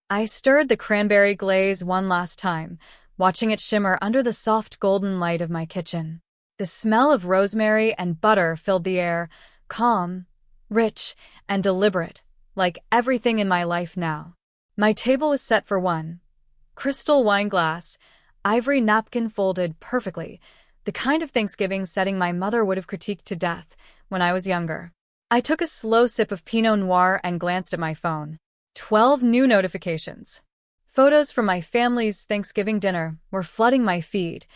I stirred the cranberry glaze one last time, watching it shimmer under the soft golden light of my kitchen. The smell of rosemary and butter filled the air, calm, rich, and deliberate, like everything in my life now. My table was set for one. Crystal wine glass, ivory napkin folded perfectly, the kind of Thanksgiving setting my mother would have critiqued to death when I was younger. I took a slow sip of Pinot Noir and glanced at my phone. 12 new notifications. Photos from my family's Thanksgiving dinner were flooding my feed.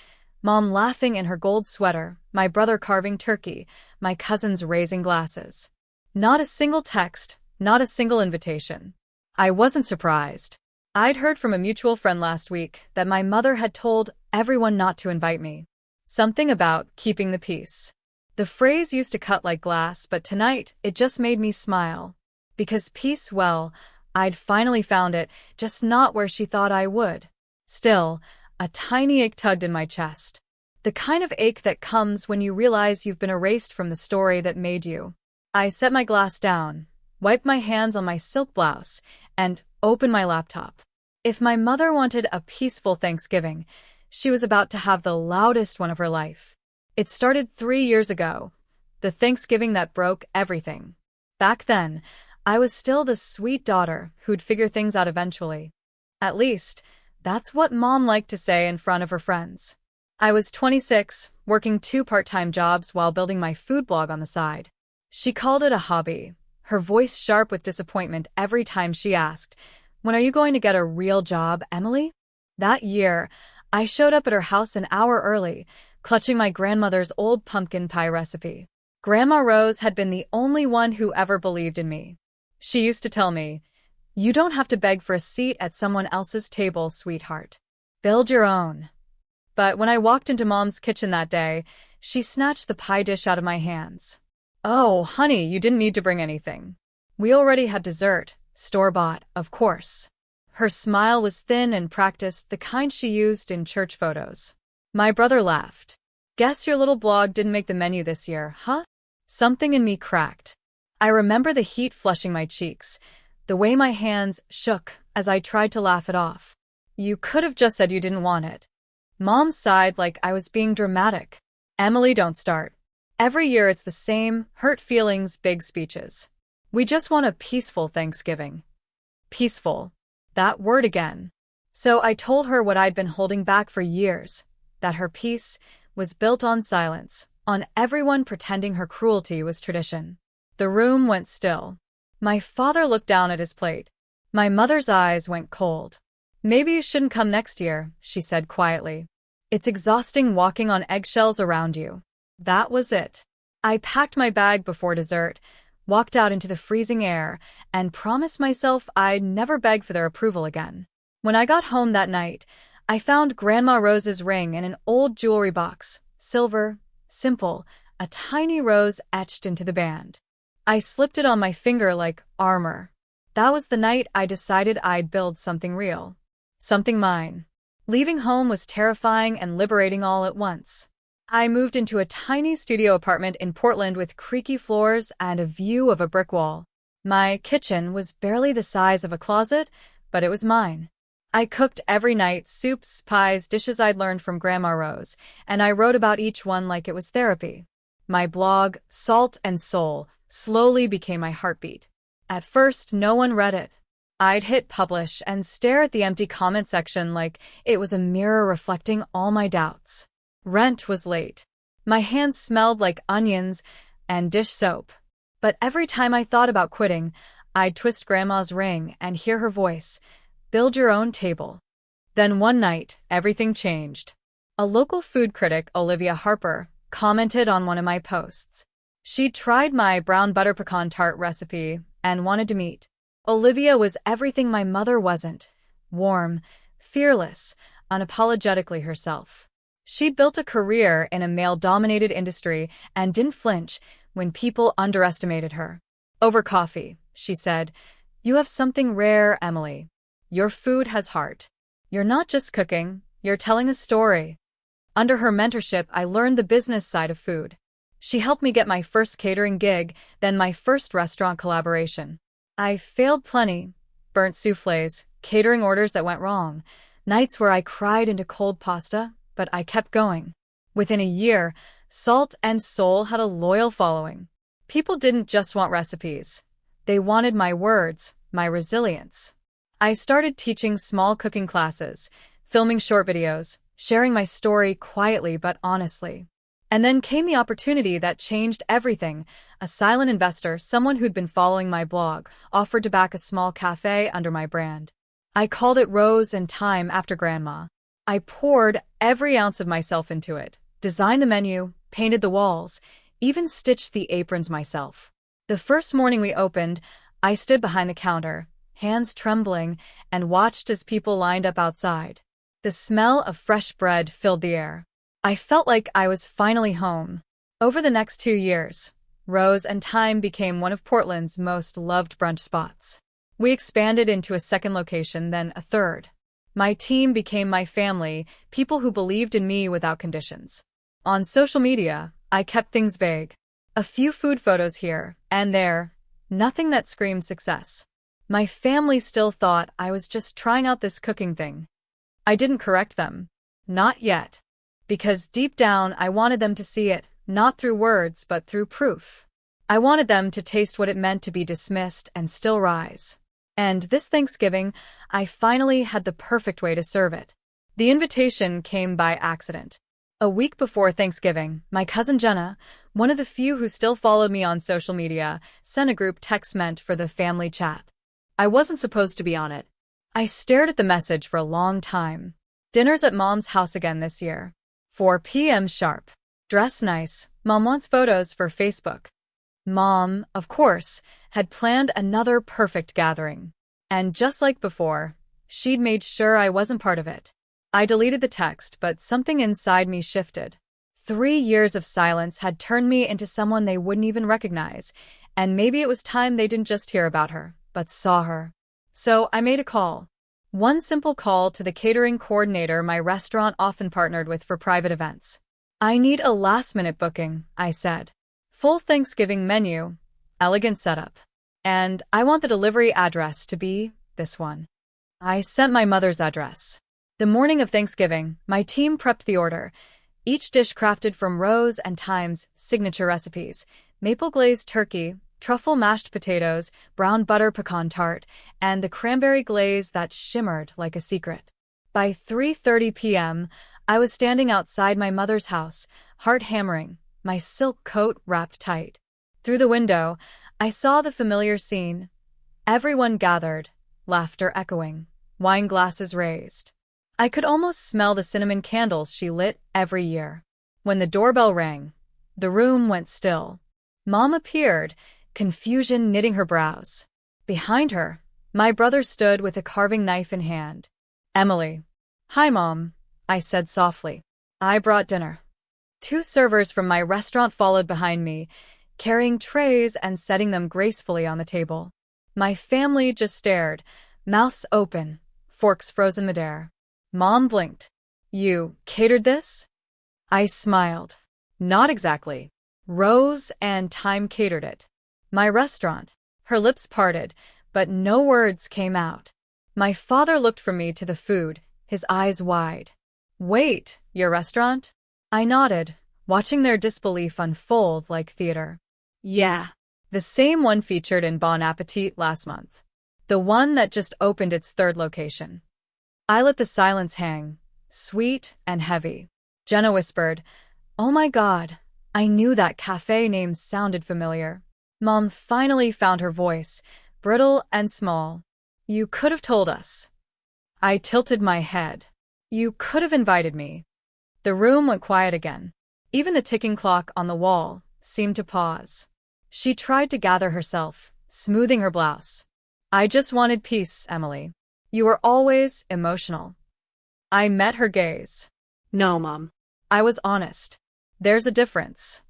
Mom laughing in her gold sweater, my brother carving turkey, my cousins raising glasses. Not a single text, not a single invitation. I wasn't surprised. I'd heard from a mutual friend last week that my mother had told everyone not to invite me. Something about keeping the peace. The phrase used to cut like glass, but tonight it just made me smile. Because peace, well, I'd finally found it, just not where she thought I would. Still, a tiny ache tugged in my chest. The kind of ache that comes when you realize you've been erased from the story that made you. I set my glass down, wiped my hands on my silk blouse, and opened my laptop. If my mother wanted a peaceful Thanksgiving, she was about to have the loudest one of her life. It started 3 years ago, the Thanksgiving that broke everything. Back then, I was still the sweet daughter who'd figure things out eventually. At least, that's what Mom liked to say in front of her friends. I was 26, working 2 part-time jobs while building my food blog on the side. She called it a hobby, her voice sharp with disappointment every time she asked, "When are you going to get a real job, Emily?" That year, I showed up at her house an hour early, clutching my grandmother's old pumpkin pie recipe. Grandma Rose had been the only one who ever believed in me. She used to tell me, "You don't have to beg for a seat at someone else's table, sweetheart. Build your own." But when I walked into Mom's kitchen that day, she snatched the pie dish out of my hands. "Oh, honey, you didn't need to bring anything. We already had dessert, store-bought, of course." Her smile was thin and practiced, the kind she used in church photos. My brother laughed. "Guess your little blog didn't make the menu this year, huh?" Something in me cracked. I remember the heat flushing my cheeks, the way my hands shook as I tried to laugh it off. "You could have just said you didn't want it." Mom sighed like I was being dramatic. "Emily, don't start. Every year it's the same, hurt feelings, big speeches. We just want a peaceful Thanksgiving." Peaceful. That word again. So I told her what I'd been holding back for years, that her peace was built on silence, on everyone pretending her cruelty was tradition. The room went still. My father looked down at his plate. My mother's eyes went cold. "Maybe you shouldn't come next year," she said quietly. "It's exhausting walking on eggshells around you." That was it. I packed my bag before dessert, walked out into the freezing air, and promised myself I'd never beg for their approval again. When I got home that night, I found Grandma Rose's ring in an old jewelry box, silver, simple, a tiny rose etched into the band. I slipped it on my finger like armor. That was the night I decided I'd build something real. Something mine. Leaving home was terrifying and liberating all at once. I moved into a tiny studio apartment in Portland with creaky floors and a view of a brick wall. My kitchen was barely the size of a closet, but it was mine. I cooked every night, soups, pies, dishes I'd learned from Grandma Rose, and I wrote about each one like it was therapy. My blog, Salt and Soul, slowly became my heartbeat. At first, no one read it. I'd hit publish and stare at the empty comment section like it was a mirror reflecting all my doubts. Rent was late. My hands smelled like onions and dish soap. But every time I thought about quitting, I'd twist Grandma's ring and hear her voice, "Build your own table." Then one night, everything changed. A local food critic, Olivia Harper, commented on one of my posts. She'd tried my brown butter pecan tart recipe and wanted to meet. Olivia was everything my mother wasn't: warm, fearless, unapologetically herself. She'd built a career in a male-dominated industry and didn't flinch when people underestimated her. "Over coffee," she said, "You have something rare, Emily. Your food has heart. You're not just cooking, you're telling a story." Under her mentorship, I learned the business side of food. She helped me get my first catering gig, then my first restaurant collaboration. I failed plenty, burnt soufflés, catering orders that went wrong, nights where I cried into cold pasta, but I kept going. Within a year, Salt and Soul had a loyal following. People didn't just want recipes. They wanted my words, my resilience. I started teaching small cooking classes, filming short videos, sharing my story quietly but honestly. And then came the opportunity that changed everything. A silent investor, someone who'd been following my blog, offered to back a small cafe under my brand. I called it Rose and Thyme after Grandma. I poured every ounce of myself into it, designed the menu, painted the walls, even stitched the aprons myself. The first morning we opened, I stood behind the counter, hands trembling, and watched as people lined up outside. The smell of fresh bread filled the air. I felt like I was finally home. Over the next 2 years, Rose and Thyme became one of Portland's most loved brunch spots. We expanded into a second location, then a third. My team became my family, people who believed in me without conditions. On social media, I kept things vague. A few food photos here and there, nothing that screamed success. My family still thought I was just trying out this cooking thing. I didn't correct them. Not yet. Because deep down, I wanted them to see it, not through words, but through proof. I wanted them to taste what it meant to be dismissed and still rise. And this Thanksgiving, I finally had the perfect way to serve it. The invitation came by accident. A week before Thanksgiving, my cousin Jenna, one of the few who still followed me on social media, sent a group text meant for the family chat. I wasn't supposed to be on it. I stared at the message for a long time. Dinner's at Mom's house again this year. 4 p.m. sharp. Dress nice. Mom wants photos for Facebook. Mom, of course, had planned another perfect gathering. And just like before, she'd made sure I wasn't part of it. I deleted the text, but something inside me shifted. 3 years of silence had turned me into someone they wouldn't even recognize, and maybe it was time they didn't just hear about her, but saw her. So I made a call. One simple call to the catering coordinator my restaurant often partnered with for private events. I need a last-minute booking, I said. Full Thanksgiving menu, elegant setup. And I want the delivery address to be this one. I sent my mother's address. The morning of Thanksgiving, my team prepped the order. Each dish crafted from Rose and Thyme's signature recipes: maple glazed turkey, truffle mashed potatoes, brown butter pecan tart, and the cranberry glaze that shimmered like a secret. By 3:30 p.m., I was standing outside my mother's house, heart hammering, my silk coat wrapped tight. Through the window, I saw the familiar scene. Everyone gathered, laughter echoing, wine glasses raised. I could almost smell the cinnamon candles she lit every year. When the doorbell rang, the room went still. Mom appeared, confusion knitting her brows. Behind her, my brother stood with a carving knife in hand. Emily. Hi, Mom, I said softly. I brought dinner. 2 servers from my restaurant followed behind me, carrying trays and setting them gracefully on the table. My family just stared, mouths open, forks frozen midair. Mom blinked. You catered this? I smiled. Not exactly. Rose and Thyme catered it. My restaurant. Her lips parted, but no words came out. My father looked from me to the food, his eyes wide. Wait, your restaurant? I nodded, watching their disbelief unfold like theater. Yeah. The same one featured in Bon Appetit last month. The one that just opened its 3rd location. I let the silence hang, sweet and heavy. Jenna whispered, "Oh my God, I knew that cafe name sounded familiar." Mom finally found her voice, brittle and small. You could have told us. I tilted my head. You could have invited me. The room went quiet again. Even the ticking clock on the wall seemed to pause. She tried to gather herself, smoothing her blouse. I just wanted peace, Emily. You were always emotional. I met her gaze. No, Mom. I was honest. There's a difference.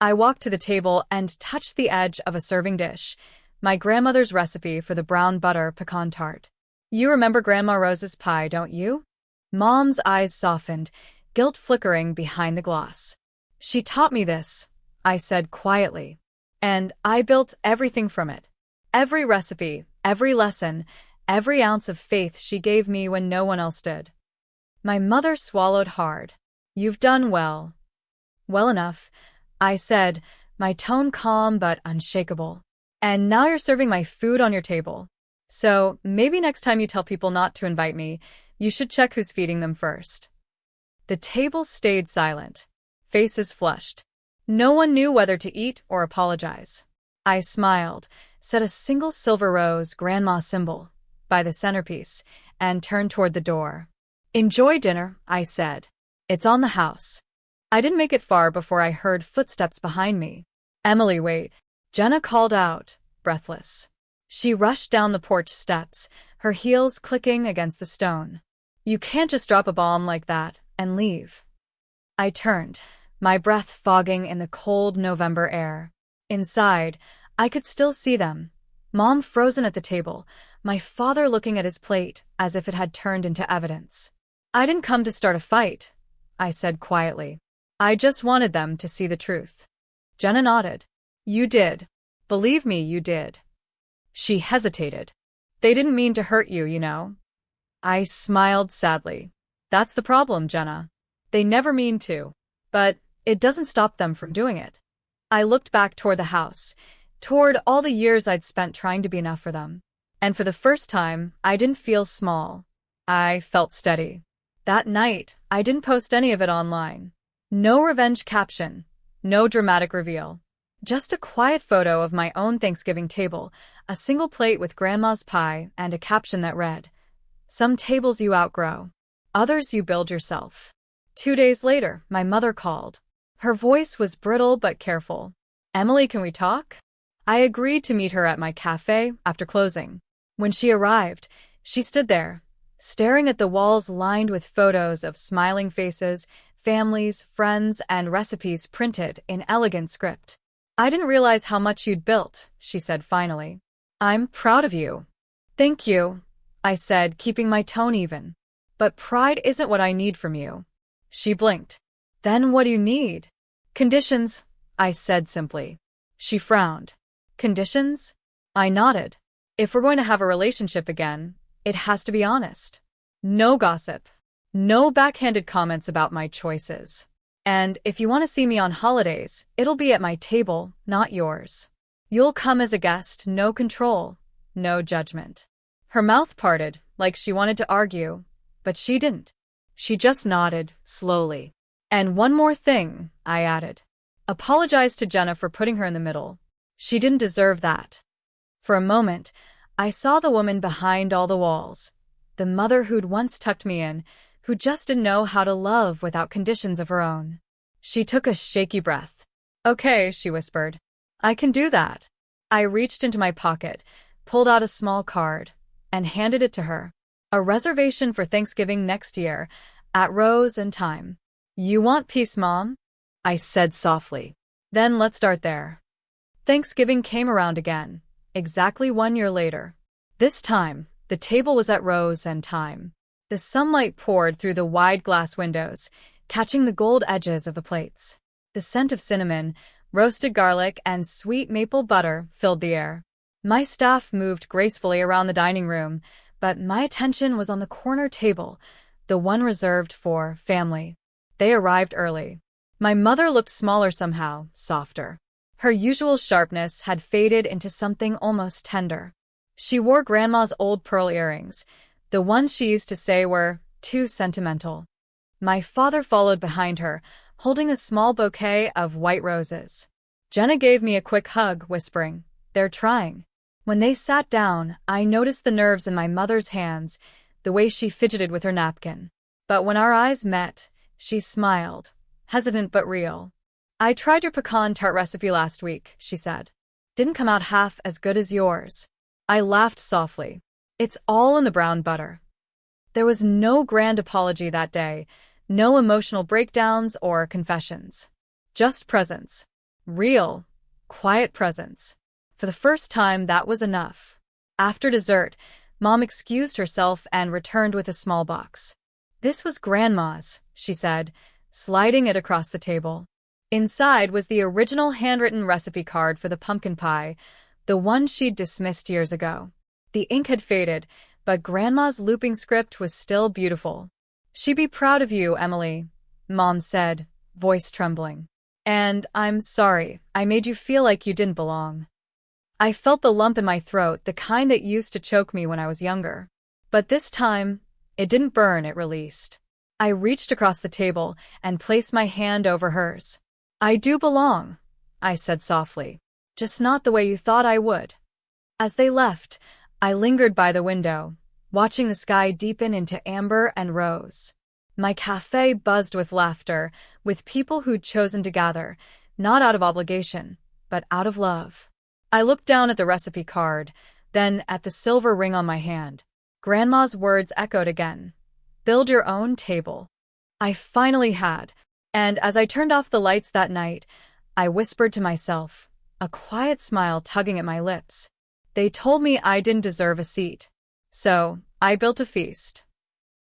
I walked to the table and touched the edge of a serving dish, my grandmother's recipe for the brown butter pecan tart. You remember Grandma Rose's pie, don't you? Mom's eyes softened, guilt flickering behind the gloss. She taught me this, I said quietly. And I built everything from it. Every recipe, Every lesson, every ounce of faith she gave me when no one else did. My mother swallowed hard. "You've done well." "Well enough," I said, my tone calm but unshakable. "And now you're serving my food on your table. So maybe next time you tell people not to invite me, you should check who's feeding them first." The table stayed silent. Faces flushed. No one knew whether to eat or apologize. I smiled, set a single silver rose grandma symbol by the centerpiece, and turned toward the door. "Enjoy dinner," I said. "It's on the house." I didn't make it far before I heard footsteps behind me. "Emily, wait," Jenna called out, breathless. She rushed down the porch steps, her heels clicking against the stone. "You can't just drop a bomb like that and leave." I turned, my breath fogging in the cold November air. Inside, I could still see them. Mom frozen at the table, my father looking at his plate as if it had turned into evidence. "I didn't come to start a fight," I said quietly. "I just wanted them to see the truth." Jenna nodded. "You did. Believe me, you did." She hesitated. "They didn't mean to hurt you, you know." I smiled sadly. "That's the problem, Jenna. They never mean to. But it doesn't stop them from doing it." I looked back toward the house, toward all the years I'd spent trying to be enough for them. And for the first time, I didn't feel small. I felt steady. That night, I didn't post any of it online. No revenge caption, no dramatic reveal. Just a quiet photo of my own Thanksgiving table, a single plate with grandma's pie, and a caption that read, "Some tables you outgrow, others you build yourself." 2 days later, my mother called. Her voice was brittle but careful. "Emily, can we talk?" I agreed to meet her at my cafe after closing. When she arrived, she stood there, staring at the walls lined with photos of smiling faces, families, friends, and recipes printed in elegant script. "I didn't realize how much you'd built," she said finally. "I'm proud of you." "Thank you," I said, keeping my tone even. "But pride isn't what I need from you." She blinked. "Then what do you need?" "Conditions," I said simply. She frowned. "Conditions?" I nodded. "If we're going to have a relationship again, it has to be honest. No gossip. No backhanded comments about my choices. And if you want to see me on holidays, it'll be at my table, not yours. You'll come as a guest, no control, no judgment." Her mouth parted, like she wanted to argue, but she didn't. She just nodded, slowly. "And one more thing," I added. "Apologize to Jenna for putting her in the middle. She didn't deserve that." For a moment, I saw the woman behind all the walls, the mother who'd once tucked me in, who just didn't know how to love without conditions of her own. She took a shaky breath. "Okay," she whispered. "I can do that." I reached into my pocket, pulled out a small card, and handed it to her. "A reservation for Thanksgiving next year, at Rose and Thyme." "You want peace, Mom?" I said softly. "Then let's start there." Thanksgiving came around again, exactly 1 year later. This time, the table was at Rose and Thyme. The sunlight poured through the wide glass windows, catching the gold edges of the plates. The scent of cinnamon, roasted garlic, and sweet maple butter filled the air. My staff moved gracefully around the dining room, but my attention was on the corner table, the one reserved for family. They arrived early. My mother looked smaller somehow, softer. Her usual sharpness had faded into something almost tender. She wore Grandma's old pearl earrings, the ones she used to say were too sentimental. My father followed behind her, holding a small bouquet of white roses. Jenna gave me a quick hug, whispering, "They're trying." When they sat down, I noticed the nerves in my mother's hands, the way she fidgeted with her napkin. But when our eyes met, she smiled, hesitant but real. "I tried your pecan tart recipe last week," she said. "Didn't come out half as good as yours." I laughed softly. "It's all in the brown butter." There was no grand apology that day, no emotional breakdowns or confessions. Just presence. Real, quiet presence. For the first time, that was enough. After dessert, Mom excused herself and returned with a small box. "This was Grandma's," she said, sliding it across the table. Inside was the original handwritten recipe card for the pumpkin pie, the one she'd dismissed years ago. The ink had faded, but Grandma's looping script was still beautiful. "She'd be proud of you, Emily," Mom said, voice trembling. "And I'm sorry, I made you feel like you didn't belong." I felt the lump in my throat, the kind that used to choke me when I was younger. But this time, it didn't burn, it released. I reached across the table and placed my hand over hers. "I do belong," I said softly. "Just not the way you thought I would." As they left, I lingered by the window, watching the sky deepen into amber and rose. My cafe buzzed with laughter, with people who'd chosen to gather, not out of obligation, but out of love. I looked down at the recipe card, then at the silver ring on my hand. Grandma's words echoed again. "Build your own table." I finally had, and as I turned off the lights that night, I whispered to myself, a quiet smile tugging at my lips. They told me I didn't deserve a seat. So, I built a feast.